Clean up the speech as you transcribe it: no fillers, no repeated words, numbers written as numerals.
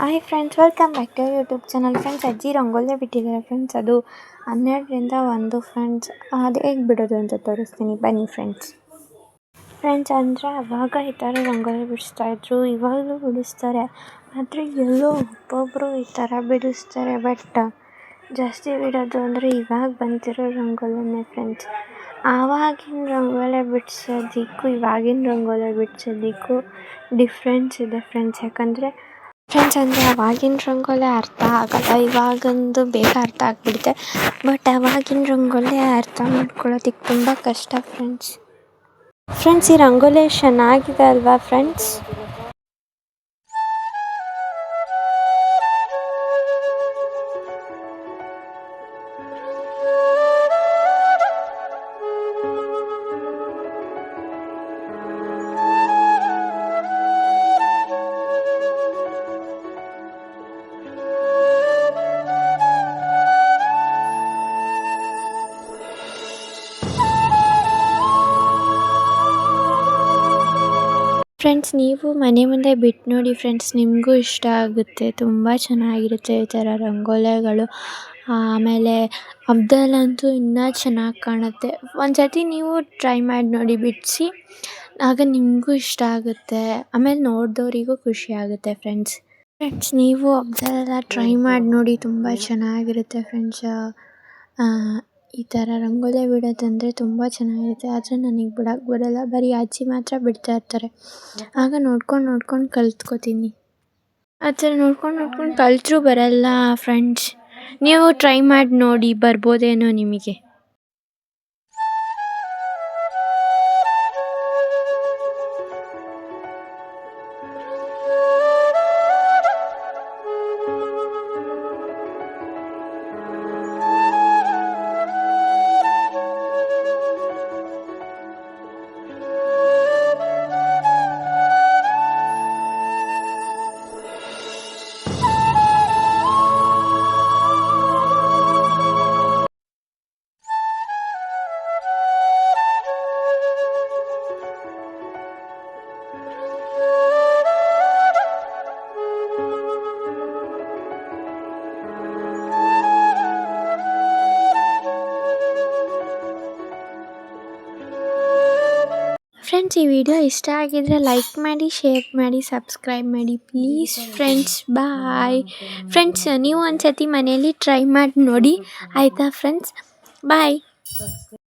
Hi friends, welcome back to YouTube channel. Friends, ಅಜ್ಜಿ ರಂಗೋಲಿ ಬಿಟ್ಟಿದ್ದಾರೆ friends. ಅದು 12ರಿಂದ 1 ಫ್ರೆಂಡ್ಸ್. ಅದು ಹೇಗೆ ಬಿಡೋದು ಅಂತ ತೋರಿಸ್ತೀನಿ ಬನ್ನಿ ಫ್ರೆಂಡ್ಸ್. ಅಂದರೆ ಅವಾಗ ಈ ಥರ ರಂಗೋಲಿ ಬಿಡಿಸ್ತಾಯಿದ್ರು, ಇವಾಗಲೂ ಬಿಡಿಸ್ತಾರೆ. ಆದರೆ ಎಲ್ಲೋ ಒಬ್ಬೊಬ್ಬರು ಈ ಥರ ಬಿಡಿಸ್ತಾರೆ. ಬಟ್ ಜಾಸ್ತಿ ಬಿಡೋದು ಅಂದರೆ ಇವಾಗ ಬಂದಿರೋ ರಂಗೋಲಿನೇ ಫ್ರೆಂಡ್ಸ್. ಆವಾಗಿನ ರಂಗೋಲಿ ಬಿಡಿಸೋದಕ್ಕೂ ಇವಾಗಿನ ರಂಗೋಲಿ ಬಿಡಿಸೋದಕ್ಕೂ ಡಿಫ್ರೆನ್ಸ್ ಇದೆ ಫ್ರೆಂಡ್ಸ್. ಯಾಕಂದರೆ ಅಂದರೆ ಅವಾಗಿನ ರಂಗೋಲಿ ಅರ್ಥ ಆಗಲ್ಲ, ಇವಾಗಂದು ಬೇಗ ಅರ್ಥ ಆಗಿಬಿಡುತ್ತೆ. ಬಟ್ ಅವಾಗಿನ ರಂಗೋಲಿ ಅರ್ಥ ಮಾಡ್ಕೊಳ್ಳೋದಕ್ಕೆ ತುಂಬ ಕಷ್ಟ ಫ್ರೆಂಡ್ಸ್. ಈ ರಂಗೋಲಿ ಚೆನ್ನಾಗಿದೆ ಅಲ್ವಾ ಫ್ರೆಂಡ್ಸ್? ನೀವು ಮನೆ ಮುಂದೆ ಬಿಟ್ಟು ನೋಡಿ ಫ್ರೆಂಡ್ಸ್, ನಿಮಗೂ ಇಷ್ಟ ಆಗುತ್ತೆ. ತುಂಬ ಚೆನ್ನಾಗಿರುತ್ತೆ ಈ ಥರ ರಂಗೋಲಿಗಳು. ಆಮೇಲೆ ಹಬ್ದಲ್ಲಂತೂ ಇನ್ನೂ ಚೆನ್ನಾಗಿ ಕಾಣುತ್ತೆ. ಒಂದು ಸರ್ತಿ ನೀವು ಟ್ರೈ ಮಾಡಿ ನೋಡಿ ಬಿಡಿಸಿ, ಆಗ ನಿಮಗೂ ಇಷ್ಟ ಆಗುತ್ತೆ. ಆಮೇಲೆ ನೋಡಿದವರಿಗೂ ಖುಷಿ ಆಗುತ್ತೆ ಫ್ರೆಂಡ್ಸ್. ನೀವು ಹಬ್ದಲ್ಲೆಲ್ಲ ಟ್ರೈ ಮಾಡಿ ನೋಡಿ, ತುಂಬ ಚೆನ್ನಾಗಿರುತ್ತೆ ಫ್ರೆಂಡ್ಸ್. ಈ ಥರ ರಂಗೋಲಿ ಬಿಡೋದಂದರೆ ತುಂಬ ಚೆನ್ನಾಗಿರುತ್ತೆ. ಆದರೆ ನನಗೆ ಬಿಡೋಕ್ಕೆ ಬರೋಲ್ಲ, ಬರೀ ಅಜ್ಜಿ ಮಾತ್ರ ಬಿಡ್ತಾ ಇರ್ತಾರೆ. ಆಗ ನೋಡ್ಕೊಂಡು ಕಲ್ತ್ಕೋತೀನಿ. ಆ ಥರ ನೋಡ್ಕೊಂಡು ಕಲ್ತ್ರೂ ಬರಲ್ಲ ಫ್ರೆಂಡ್ಸ್. ನೀವು ಟ್ರೈ ಮಾಡಿ ನೋಡಿ, ಬರ್ಬೋದೇನೋ ನಿಮಗೆ. ಈ ವಿಡಿಯೋ ಇಷ್ಟ ಆಗಿದ್ರೆ ಲೈಕ್ ಮಾಡಿ, ಶೇರ್ ಮಾಡಿ, ಸಬ್ಸ್ಕ್ರೈಬ್ ಮಾಡಿ ಪ್ಲೀಸ್ ಫ್ರೆಂಡ್ಸ್. Bye friends. ನೀವು ಒಂದು ಸತಿ ಮನೆಯಲ್ಲಿ ಟ್ರೈ ಮಾಡಿ ನೋಡಿ, ಆಯಿತಾ ಫ್ರೆಂಡ್ಸ್? ಬಾಯ್.